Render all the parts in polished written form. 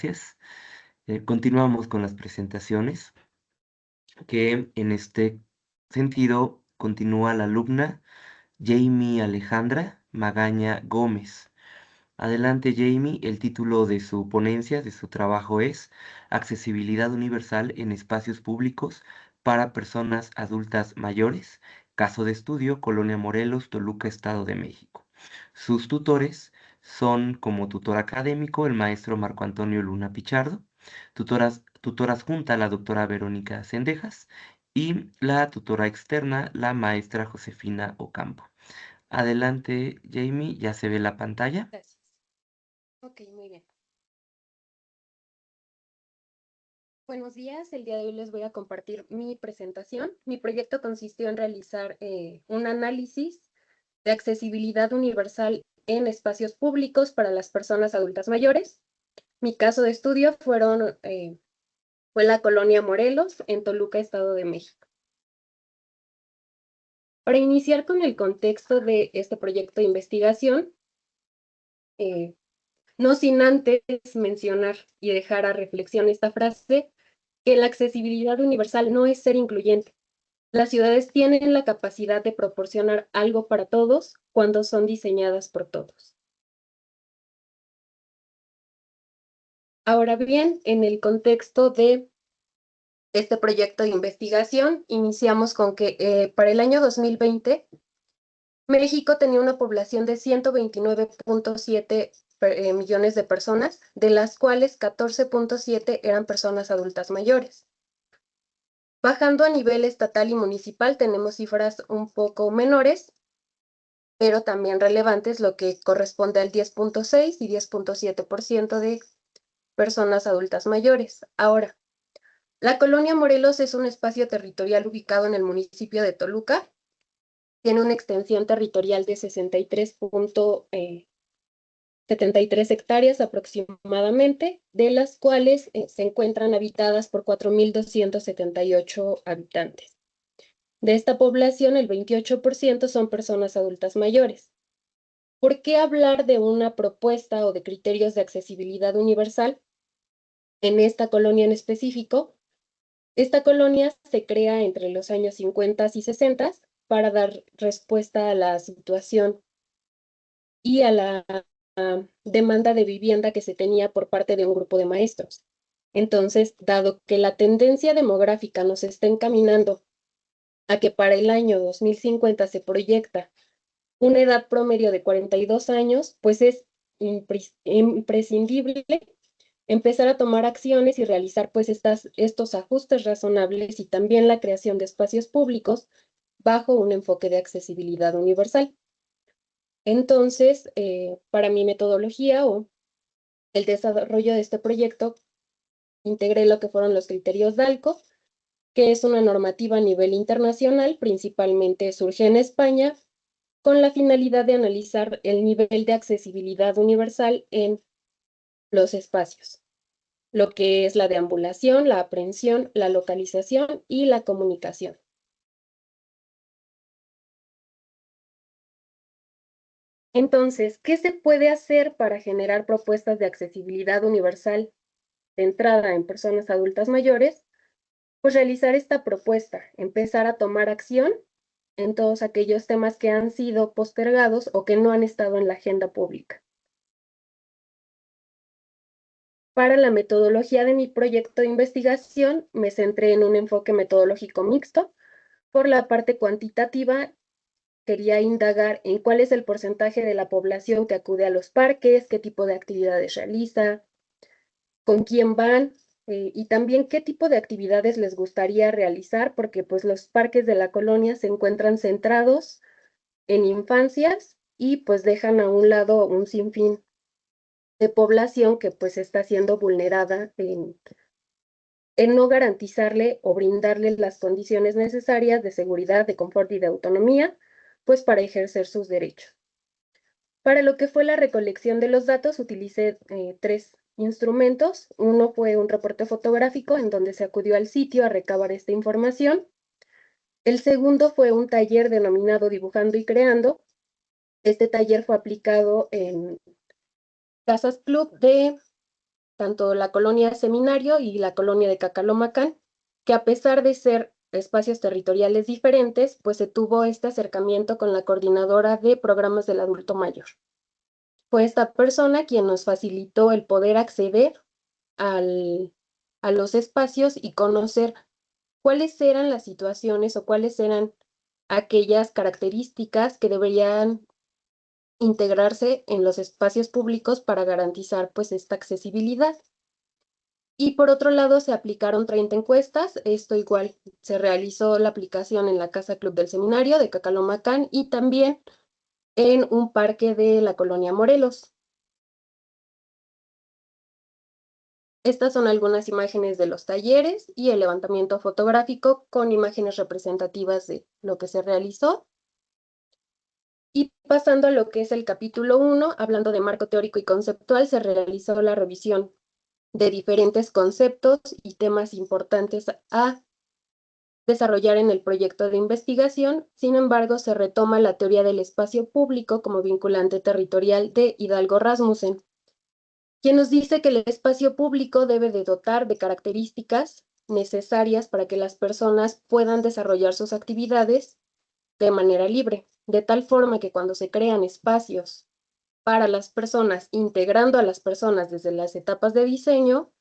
Gracias. Continuamos con las presentaciones, que en este sentido continúa la alumna Jamie Alejandra Magaña Gómez. Adelante, Jamie. El título de su ponencia, de su trabajo es Accesibilidad universal en espacios públicos para personas adultas mayores. Caso de estudio, Colonia Morelos, Toluca, Estado de México. Sus tutores son como tutor académico el maestro Marco Antonio Luna Pichardo, tutoras junta la doctora Verónica Sendejas y la tutora externa la maestra Josefina Ocampo. Adelante, Jamie, ya se ve la pantalla. Gracias. Ok, muy bien. Buenos días, el día de hoy les voy a compartir mi presentación. Mi proyecto consistió en realizar un análisis de accesibilidad universal en espacios públicos para las personas adultas mayores. Mi caso de estudio fue la colonia Morelos, en Toluca, Estado de México. Para iniciar con el contexto de este proyecto de investigación, no sin antes mencionar y dejar a reflexión esta frase, que la accesibilidad universal no es ser incluyente. Las ciudades tienen la capacidad de proporcionar algo para todos cuando son diseñadas por todos. Ahora bien, en el contexto de este proyecto de investigación, iniciamos con que para el año 2020, México tenía una población de 129.7 millones de personas, de las cuales 14.7 eran personas adultas mayores. Bajando a nivel estatal y municipal tenemos cifras un poco menores, pero también relevantes, lo que corresponde al 10.6 y 10.7% de personas adultas mayores. Ahora, la colonia Morelos es un espacio territorial ubicado en el municipio de Toluca. Tiene una extensión territorial de 73 hectáreas aproximadamente, de las cuales se encuentran habitadas por 4.278 habitantes. De esta población, el 28% son personas adultas mayores. ¿Por qué hablar de una propuesta o de criterios de accesibilidad universal en esta colonia en específico? Esta colonia se crea entre los años 50 y 60 para dar respuesta a la situación y a la demanda de vivienda que se tenía por parte de un grupo de maestros. Entonces, dado que la tendencia demográfica nos está encaminando a que para el año 2050 se proyecta una edad promedio de 42 años, pues es imprescindible empezar a tomar acciones y realizar pues estos ajustes razonables y también la creación de espacios públicos bajo un enfoque de accesibilidad universal. Entonces, para mi metodología o el desarrollo de este proyecto, integré lo que fueron los criterios DALCO, que es una normativa a nivel internacional, principalmente surge en España, con la finalidad de analizar el nivel de accesibilidad universal en los espacios, lo que es la deambulación, la aprehensión, la localización y la comunicación. Entonces, ¿qué se puede hacer para generar propuestas de accesibilidad universal centrada en personas adultas mayores? Pues realizar esta propuesta, empezar a tomar acción en todos aquellos temas que han sido postergados o que no han estado en la agenda pública. Para la metodología de mi proyecto de investigación, me centré en un enfoque metodológico mixto. Por la parte cuantitativa, quería indagar en cuál es el porcentaje de la población que acude a los parques, qué tipo de actividades realiza, con quién van, y también qué tipo de actividades les gustaría realizar, porque pues los parques de la colonia se encuentran centrados en infancias y pues dejan a un lado un sinfín de población que pues está siendo vulnerada en no garantizarle o brindarle las condiciones necesarias de seguridad, de confort y de autonomía, pues para ejercer sus derechos. Para lo que fue la recolección de los datos, utilicé 3 instrumentos. Uno fue un reporte fotográfico en donde se acudió al sitio a recabar esta información. El segundo fue un taller denominado Dibujando y Creando. Este taller fue aplicado en casas club de tanto la colonia Seminario y la colonia de Cacalomacán, que a pesar de ser espacios territoriales diferentes, pues se tuvo este acercamiento con la coordinadora de programas del adulto mayor. Fue esta persona quien nos facilitó el poder acceder a los espacios y conocer cuáles eran las situaciones o cuáles eran aquellas características que deberían integrarse en los espacios públicos para garantizar pues esta accesibilidad. Y por otro lado se aplicaron 30 encuestas, esto igual se realizó la aplicación en la Casa Club del Seminario de Cacalomacán y también en un parque de la colonia Morelos. Estas son algunas imágenes de los talleres y el levantamiento fotográfico con imágenes representativas de lo que se realizó. Y pasando a lo que es el capítulo 1, hablando de marco teórico y conceptual, se realizó la revisión de diferentes conceptos y temas importantes a desarrollar en el proyecto de investigación. Sin embargo, se retoma la teoría del espacio público como vinculante territorial de Hidalgo Rasmussen, quien nos dice que el espacio público debe de dotar de características necesarias para que las personas puedan desarrollar sus actividades de manera libre, de tal forma que cuando se crean espacios para las personas, integrando a las personas desde las etapas de diseño,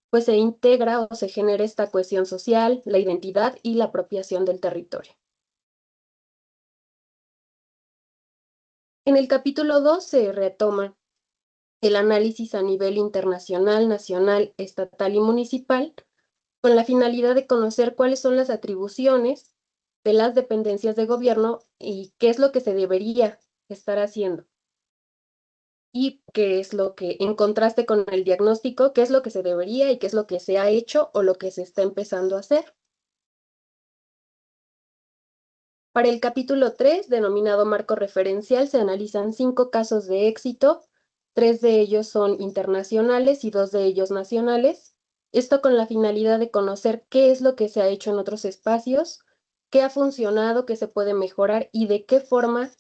pues se integra o se genera esta cohesión social, la identidad y la apropiación del territorio. En el capítulo 2 se retoma el análisis a nivel internacional, nacional, estatal y municipal, con la finalidad de conocer cuáles son las atribuciones de las dependencias de gobierno y qué es lo que se debería estar haciendo. Y qué es lo que, en contraste con el diagnóstico, qué es lo que se debería y qué es lo que se ha hecho o lo que se está empezando a hacer. Para el capítulo 3, denominado marco referencial, se analizan 5 casos de éxito, 3 de ellos son internacionales y 2 de ellos nacionales. Esto con la finalidad de conocer qué es lo que se ha hecho en otros espacios, qué ha funcionado, qué se puede mejorar y de qué forma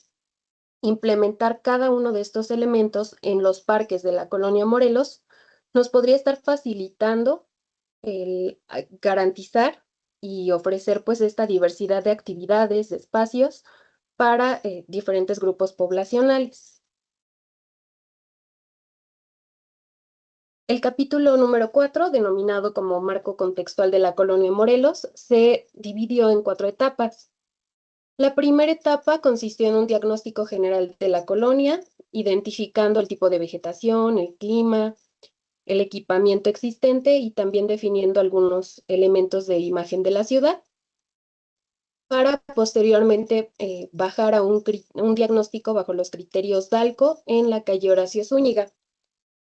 implementar cada uno de estos elementos en los parques de la colonia Morelos nos podría estar facilitando el garantizar y ofrecer pues esta diversidad de actividades, de espacios para diferentes grupos poblacionales. El capítulo número 4, denominado como marco contextual de la colonia Morelos, se dividió en 4 etapas. La primera etapa consistió en un diagnóstico general de la colonia, identificando el tipo de vegetación, el clima, el equipamiento existente y también definiendo algunos elementos de imagen de la ciudad, para posteriormente bajar a un diagnóstico bajo los criterios DALCO en la calle Horacio Zúñiga.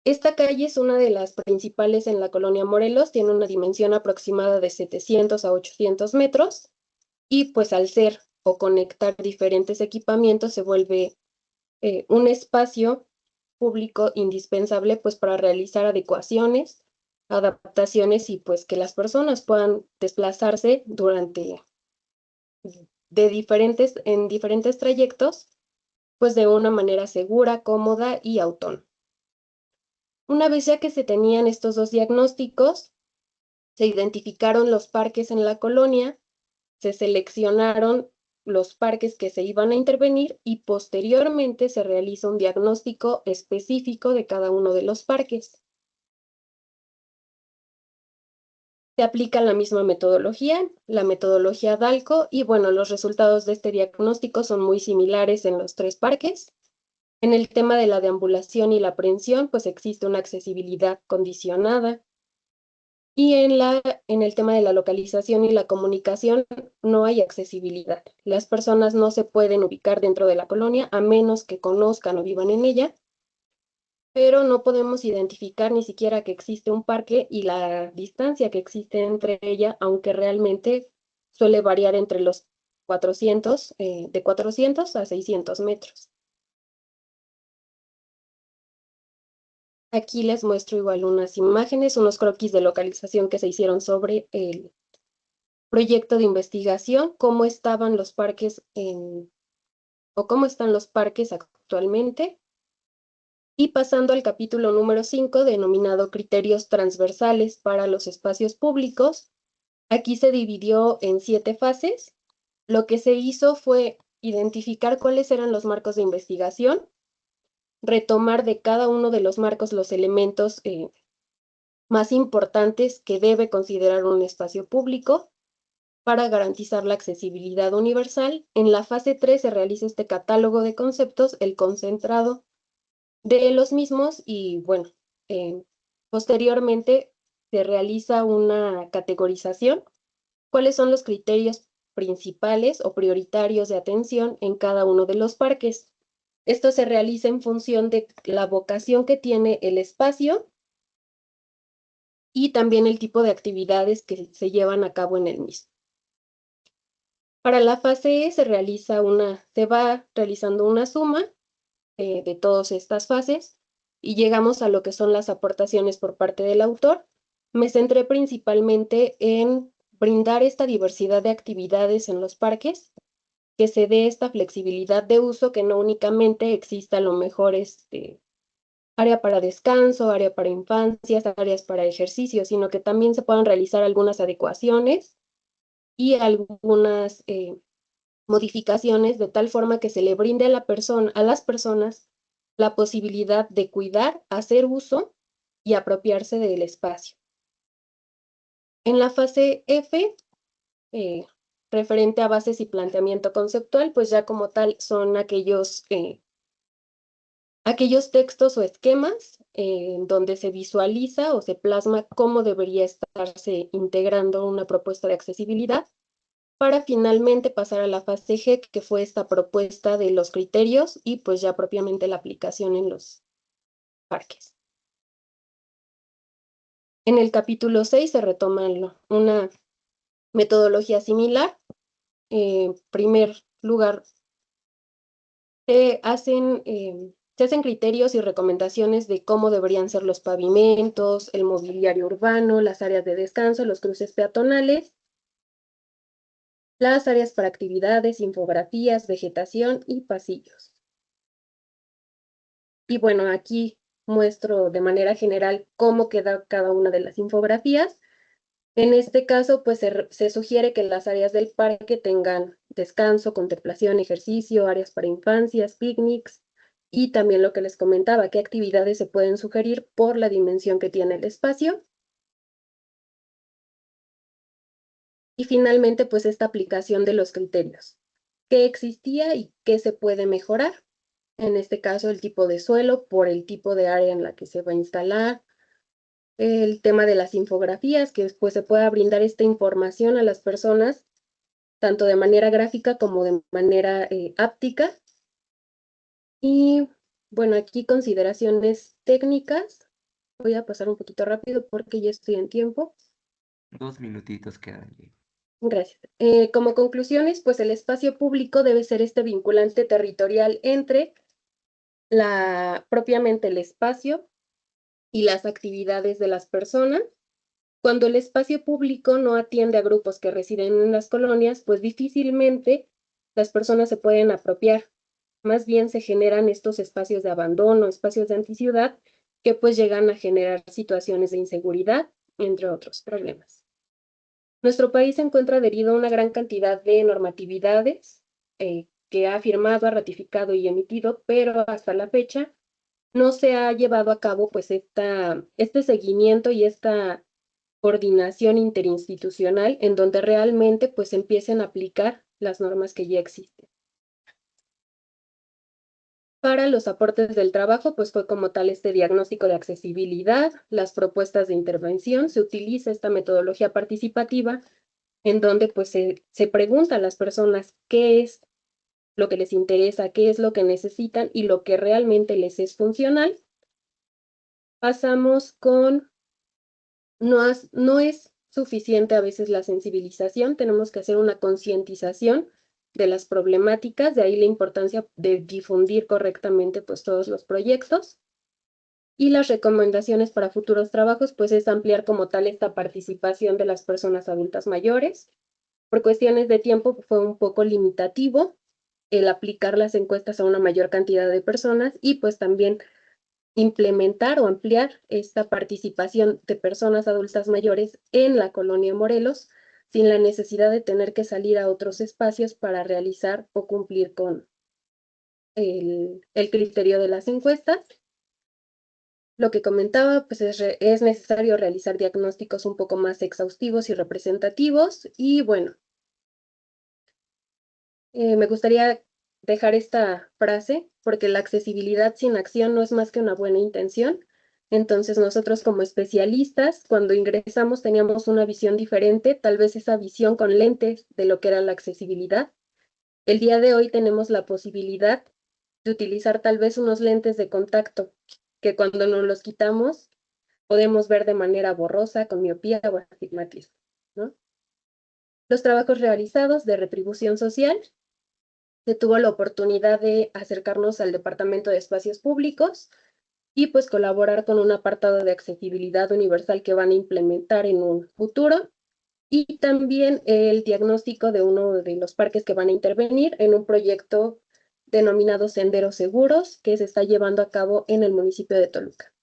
Esta calle es una de las principales en la colonia Morelos, tiene una dimensión aproximada de 700 a 800 metros y pues al ser o conectar diferentes equipamientos se vuelve un espacio público indispensable pues para realizar adecuaciones, adaptaciones y pues que las personas puedan desplazarse en diferentes trayectos pues de una manera segura, cómoda y autónoma. Una vez ya que se tenían estos 2 diagnósticos, se identificaron los parques en la colonia, se seleccionaron los parques que se iban a intervenir y posteriormente se realiza un diagnóstico específico de cada uno de los parques. Se aplica la misma metodología, la metodología DALCO, y bueno, los resultados de este diagnóstico son muy similares en los 3 parques. En el tema de la deambulación y la aprehensión, pues existe una accesibilidad condicionada. Y en el tema de la localización y la comunicación no hay accesibilidad. Las personas no se pueden ubicar dentro de la colonia a menos que conozcan o vivan en ella, pero no podemos identificar ni siquiera que existe un parque y la distancia que existe entre ella, aunque realmente suele variar entre los 400, de 400 a 600 metros. Aquí les muestro igual unas imágenes, unos croquis de localización que se hicieron sobre el proyecto de investigación, cómo estaban los parques o cómo están los parques actualmente. Y pasando al capítulo número 5, denominado criterios transversales para los espacios públicos, aquí se dividió en 7 fases. Lo que se hizo fue identificar cuáles eran los marcos de investigación, retomar de cada uno de los marcos los elementos más importantes que debe considerar un espacio público para garantizar la accesibilidad universal. En la fase 3 se realiza este catálogo de conceptos, el concentrado de los mismos y bueno, posteriormente se realiza una categorización. ¿Cuáles son los criterios principales o prioritarios de atención en cada uno de los parques? Esto se realiza en función de la vocación que tiene el espacio y también el tipo de actividades que se llevan a cabo en el mismo. Para la fase E se va realizando una suma de todas estas fases y llegamos a lo que son las aportaciones por parte del autor. Me centré principalmente en brindar esta diversidad de actividades en los parques, que se dé esta flexibilidad de uso, que no únicamente exista a lo mejor área para descanso, área para infancias, áreas para ejercicio, sino que también se puedan realizar algunas adecuaciones y algunas modificaciones de tal forma que se le brinde a las personas la posibilidad de cuidar, hacer uso y apropiarse del espacio. En la fase F, referente a bases y planteamiento conceptual, pues ya como tal son aquellos textos o esquemas donde se visualiza o se plasma cómo debería estarse integrando una propuesta de accesibilidad, para finalmente pasar a la fase G, que fue esta propuesta de los criterios y pues ya propiamente la aplicación en los parques. En el capítulo 6 se retoma una metodología similar. En primer lugar, se hacen criterios y recomendaciones de cómo deberían ser los pavimentos, el mobiliario urbano, las áreas de descanso, los cruces peatonales, las áreas para actividades, infografías, vegetación y pasillos. Y bueno, aquí muestro de manera general cómo queda cada una de las infografías. En este caso, pues se sugiere que las áreas del parque tengan descanso, contemplación, ejercicio, áreas para infancias, picnics y también lo que les comentaba, qué actividades se pueden sugerir por la dimensión que tiene el espacio. Y finalmente, pues esta aplicación de los criterios. ¿Qué existía y qué se puede mejorar? En este caso, el tipo de suelo por el tipo de área en la que se va a instalar, el tema de las infografías, que después se pueda brindar esta información a las personas, tanto de manera gráfica como de manera áptica. Y bueno, aquí consideraciones técnicas. Voy a pasar un poquito rápido porque ya estoy en tiempo. 2 minutitos quedan. Gracias. Como conclusiones, pues el espacio público debe ser este vinculante territorial entre propiamente el espacio y las actividades de las personas. Cuando el espacio público no atiende a grupos que residen en las colonias, pues difícilmente las personas se pueden apropiar. Más bien se generan estos espacios de abandono, espacios de anticiudad, que pues llegan a generar situaciones de inseguridad, entre otros problemas. Nuestro país se encuentra adherido a una gran cantidad de normatividades que ha firmado, ha ratificado y emitido, pero hasta la fecha no se ha llevado a cabo pues este seguimiento y esta coordinación interinstitucional en donde realmente pues empiecen a aplicar las normas que ya existen. Para los aportes del trabajo, pues fue como tal este diagnóstico de accesibilidad, las propuestas de intervención, se utiliza esta metodología participativa en donde pues se pregunta a las personas qué es lo que les interesa, qué es lo que necesitan y lo que realmente les es funcional. Pasamos con, no es suficiente a veces la sensibilización, tenemos que hacer una concientización de las problemáticas, de ahí la importancia de difundir correctamente pues todos los proyectos. Y las recomendaciones para futuros trabajos pues es ampliar como tal esta participación de las personas adultas mayores. Por cuestiones de tiempo fue un poco limitativo el aplicar las encuestas a una mayor cantidad de personas y pues también implementar o ampliar esta participación de personas adultas mayores en la colonia Morelos, sin la necesidad de tener que salir a otros espacios para realizar o cumplir con el criterio de las encuestas. Lo que comentaba, pues es necesario realizar diagnósticos un poco más exhaustivos y representativos. Y bueno, me gustaría dejar esta frase, porque la accesibilidad sin acción no es más que una buena intención. Entonces nosotros como especialistas, cuando ingresamos teníamos una visión diferente, tal vez esa visión con lentes de lo que era la accesibilidad. El día de hoy tenemos la posibilidad de utilizar tal vez unos lentes de contacto que cuando nos los quitamos podemos ver de manera borrosa, con miopía o astigmatismo, ¿no? Los trabajos realizados de retribución social. Se tuvo la oportunidad de acercarnos al Departamento de Espacios Públicos y pues colaborar con un apartado de accesibilidad universal que van a implementar en un futuro, y también el diagnóstico de uno de los parques que van a intervenir en un proyecto denominado Senderos Seguros, que se está llevando a cabo en el municipio de Toluca.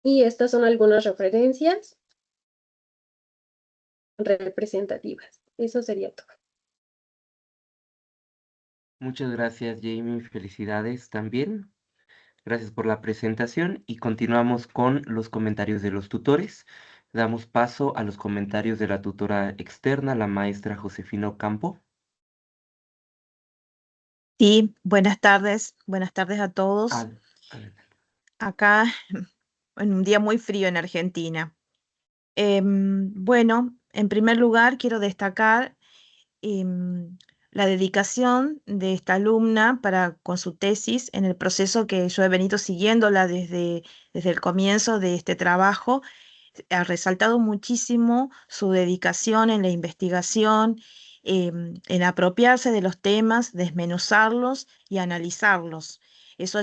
Y estas son algunas referencias representativas. Eso sería todo. Muchas gracias, Jamie. Felicidades también. Gracias por la presentación y continuamos con los comentarios de los tutores. Damos paso a los comentarios de la tutora externa, la maestra Josefina Ocampo. Sí, buenas tardes a todos. Adelante. Acá en un día muy frío en Argentina. Bueno, en primer lugar quiero destacar la dedicación de esta alumna con su tesis en el proceso que yo he venido siguiéndola desde el comienzo de este trabajo. Ha resaltado muchísimo su dedicación en la investigación, en apropiarse de los temas, desmenuzarlos y analizarlos. Eso ha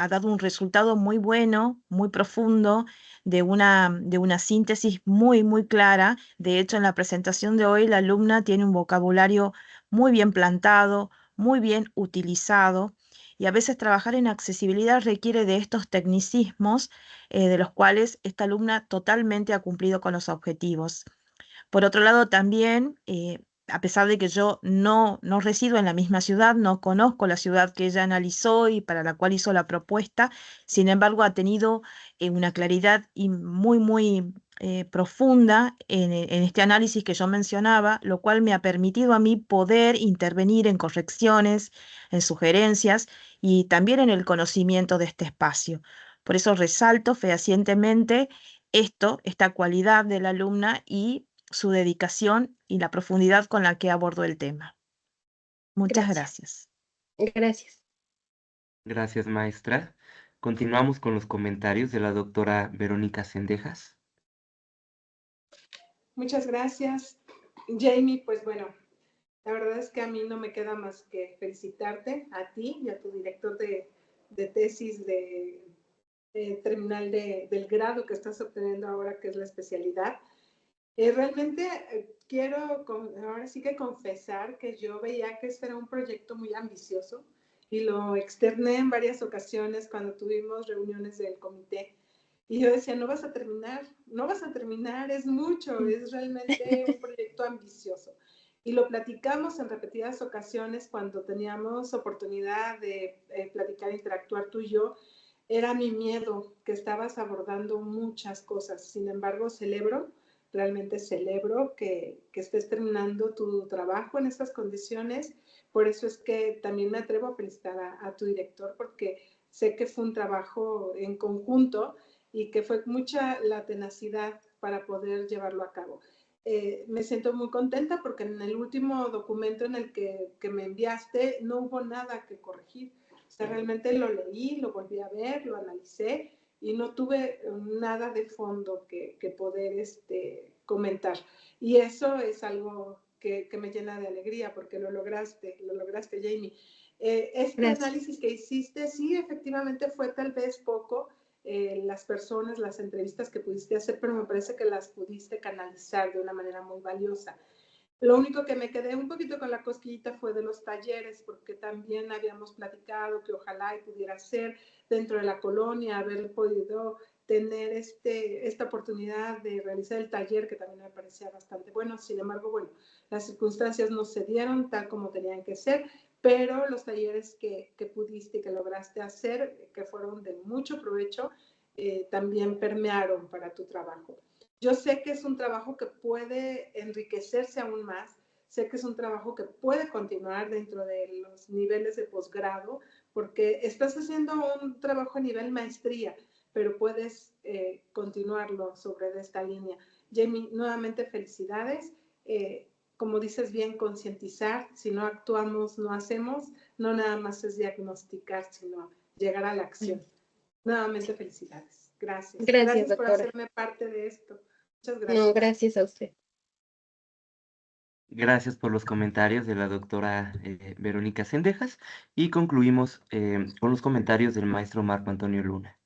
dado un resultado muy bueno, muy profundo, de una síntesis muy, muy clara. De hecho, en la presentación de hoy, la alumna tiene un vocabulario muy bien plantado, muy bien utilizado. Y a veces trabajar en accesibilidad requiere de estos tecnicismos, de los cuales esta alumna totalmente ha cumplido con los objetivos. Por otro lado, también, a pesar de que yo no resido en la misma ciudad, no conozco la ciudad que ella analizó y para la cual hizo la propuesta, sin embargo, ha tenido una claridad y muy, muy profunda en este análisis que yo mencionaba, lo cual me ha permitido a mí poder intervenir en correcciones, en sugerencias y también en el conocimiento de este espacio. Por eso resalto fehacientemente esta cualidad de la alumna y su dedicación y la profundidad con la que abordó el tema. Muchas Gracias. gracias. Gracias. Gracias, maestra. Continuamos con los comentarios de la doctora Verónica Sendejas. Muchas gracias, Jamie. Pues bueno, la verdad es que a mí no me queda más que felicitarte a ti y a tu director de tesis de terminal del grado que estás obteniendo ahora, que es la especialidad. Realmente quiero ahora sí que confesar que yo veía que este era un proyecto muy ambicioso y lo externé en varias ocasiones cuando tuvimos reuniones del comité. Y yo decía, no vas a terminar, es mucho, es realmente un proyecto ambicioso. Y lo platicamos en repetidas ocasiones cuando teníamos oportunidad de platicar, interactuar tú y yo. Era mi miedo, que estabas abordando muchas cosas. Sin embargo, realmente celebro que estés terminando tu trabajo en estas condiciones. Por eso es que también me atrevo a felicitar a tu director, porque sé que fue un trabajo en conjunto y que fue mucha la tenacidad para poder llevarlo a cabo. Me siento muy contenta porque en el último documento en el que me enviaste no hubo nada que corregir. O sea, realmente lo leí, lo volví a ver, lo analicé y no tuve nada de fondo que poder comentar. Y eso es algo que me llena de alegría porque lo lograste, Jamie. Este Gracias. análisis que hiciste, sí, efectivamente fue tal vez poco, las personas, las entrevistas que pudiste hacer, pero me parece que las pudiste canalizar de una manera muy valiosa. Lo único que me quedé un poquito con la cosquillita fue de los talleres, porque también habíamos platicado que ojalá y pudiera ser dentro de la colonia, haber podido tener esta oportunidad de realizar el taller, que también me parecía bastante bueno. Sin embargo, bueno, las circunstancias no se dieron tal como tenían que ser, pero los talleres que pudiste y que lograste hacer, que fueron de mucho provecho, también permearon para tu trabajo. Yo sé que es un trabajo que puede enriquecerse aún más, sé que es un trabajo que puede continuar dentro de los niveles de posgrado, porque estás haciendo un trabajo a nivel maestría, pero puedes continuarlo sobre esta línea. Jamie, nuevamente felicidades. Como dices bien, concientizar, si no actuamos, no hacemos, no nada más es diagnosticar, sino llegar a la acción. Nuevamente felicidades. Gracias. Gracias, Gracias por doctora. hacerme parte de esto. Muchas gracias. No, gracias a usted. Gracias por los comentarios de la doctora Verónica Sendejas y concluimos con los comentarios del maestro Marco Antonio Luna.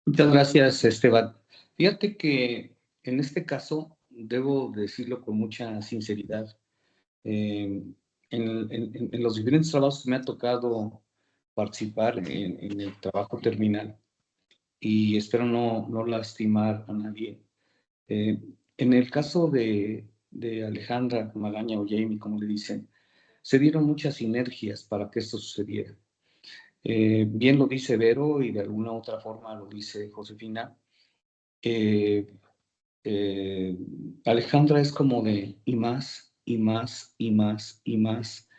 Muchas gracias, Esteban. Fíjate que en este caso, debo decirlo con mucha sinceridad, en los diferentes trabajos que me ha tocado participar en el trabajo terminal, y espero no lastimar a nadie. En el caso de Alejandra Magaña o Jamie, como le dicen, se dieron muchas sinergias para que esto sucediera. Bien lo dice Vero y de alguna otra forma lo dice Josefina. Alejandra es como de y más, y más, y más, y más.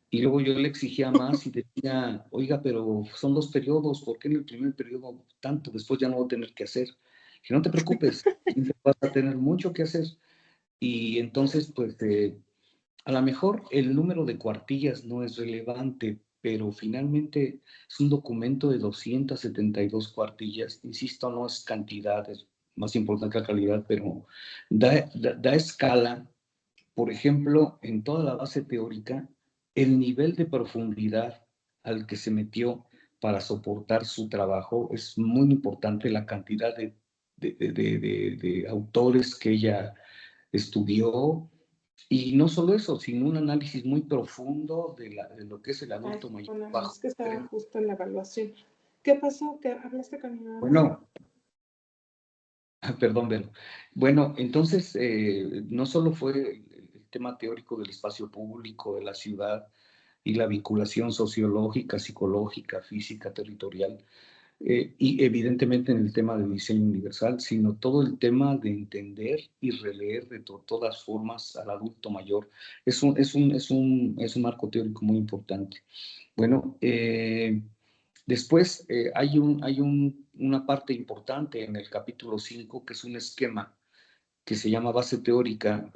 Y luego yo le exigía más y decía, oiga, pero son 2 periodos, ¿por qué en el primer periodo tanto? Después ya no voy a tener que hacer. Que no te preocupes, siempre vas a tener mucho que hacer. Y entonces, pues, a lo mejor el número de cuartillas no es relevante, pero finalmente es un documento de 272 cuartillas. Insisto, no es cantidad, es más importante la calidad, pero da escala. Por ejemplo, en toda la base teórica, el nivel de profundidad al que se metió para soportar su trabajo es muy importante, la cantidad de autores que ella estudió, y no solo eso, sino un análisis muy profundo de lo que es el adulto mayor. Es que estaba justo en la evaluación. ¿Qué pasó? ¿Que hablaste con mi mamá? Bueno, perdón, Bel. Bueno, entonces, no solo fue el tema teórico del espacio público, de la ciudad y la vinculación sociológica, psicológica, física, territorial, y evidentemente en el tema de diseño universal, sino todo el tema de entender y releer de todas formas al adulto mayor. Es un marco teórico muy importante. Bueno, después hay una parte importante en el capítulo 5, que es un esquema que se llama base teórica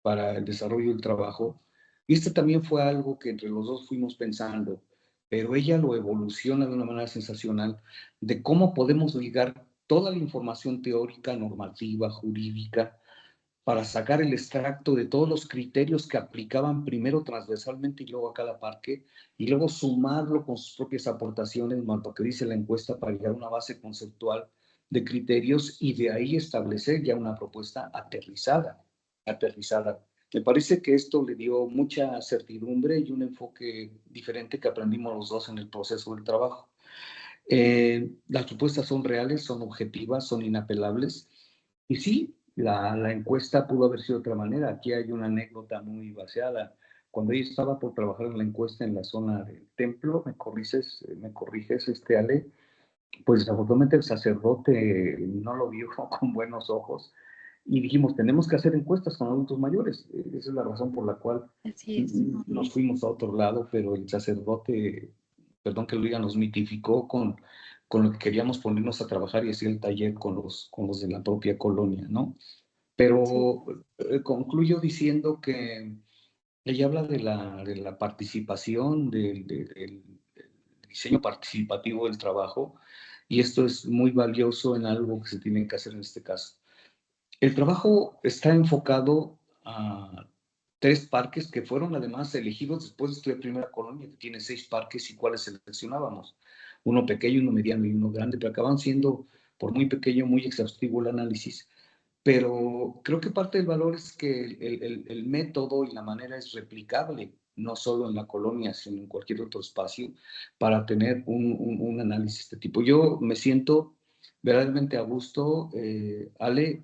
para el desarrollo del trabajo. Y este también fue algo que entre los dos fuimos pensando, pero ella lo evoluciona de una manera sensacional, de cómo podemos ligar toda la información teórica, normativa, jurídica, para sacar el extracto de todos los criterios que aplicaban primero transversalmente y luego a cada parque, y luego sumarlo con sus propias aportaciones, más lo que dice la encuesta, para llegar a una base conceptual de criterios y de ahí establecer ya una propuesta aterrizada. Me parece que esto le dio mucha certidumbre y un enfoque diferente que aprendimos los dos en el proceso del trabajo. Las propuestas son reales, son objetivas, son inapelables. Y sí, la encuesta pudo haber sido de otra manera. Aquí hay una anécdota muy vaciada. Cuando ella estaba por trabajar en la encuesta en la zona del templo, me corriges, Ale, pues desafortunadamente el sacerdote no lo vio con buenos ojos y dijimos, tenemos que hacer encuestas con adultos mayores. Esa es la razón por la cual Así es. nos fuimos a otro lado, pero el sacerdote, perdón que lo diga, nos mitificó con lo que queríamos ponernos a trabajar y hacer el taller con los de la propia colonia, ¿no? Pero concluyo diciendo que ella habla de la participación, del diseño participativo del trabajo, y esto es muy valioso en algo que se tiene que hacer en este caso. El trabajo está enfocado a 3 parques que fueron además elegidos después de estudiar Primera Colonia, que tiene 6 parques y cuáles seleccionábamos. Uno pequeño, uno mediano y uno grande, pero acaban siendo, por muy pequeño, muy exhaustivo el análisis. Pero creo que parte del valor es que el método y la manera es replicable, no solo en la colonia, sino en cualquier otro espacio, para tener un análisis de este tipo. Yo me siento verdaderamente a gusto, Ale,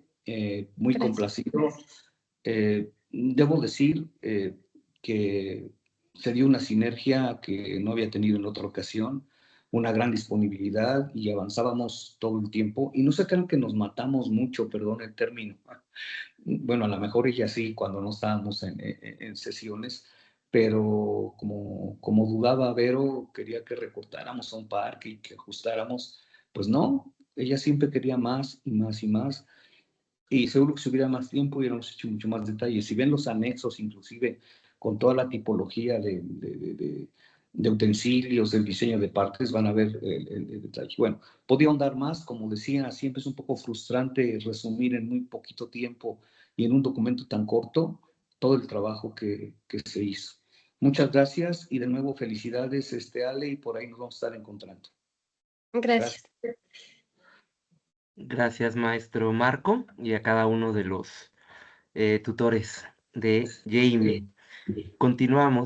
muy Gracias. complacido. Debo decir que se dio una sinergia que no había tenido en otra ocasión, una gran disponibilidad y avanzábamos todo el tiempo. Y no se crean que nos matamos mucho, perdón el término. Bueno, a lo mejor ella sí, cuando no estábamos en sesiones, pero como dudaba Vero, quería que recortáramos a un parque y que ajustáramos, pues no, ella siempre quería más y más y más. Y seguro que si hubiera más tiempo hubiéramos hecho mucho más detalles. Si ven los anexos, inclusive con toda la tipología de utensilios, del diseño de partes, van a ver el detalle. Bueno, podía ahondar más, como decía, siempre es un poco frustrante resumir en muy poquito tiempo y en un documento tan corto todo el trabajo que se hizo. Muchas gracias y de nuevo felicidades, Ale, y por ahí nos vamos a estar encontrando. Gracias. Gracias, maestro Marco, y a cada uno de los tutores de Jamie. Continuamos.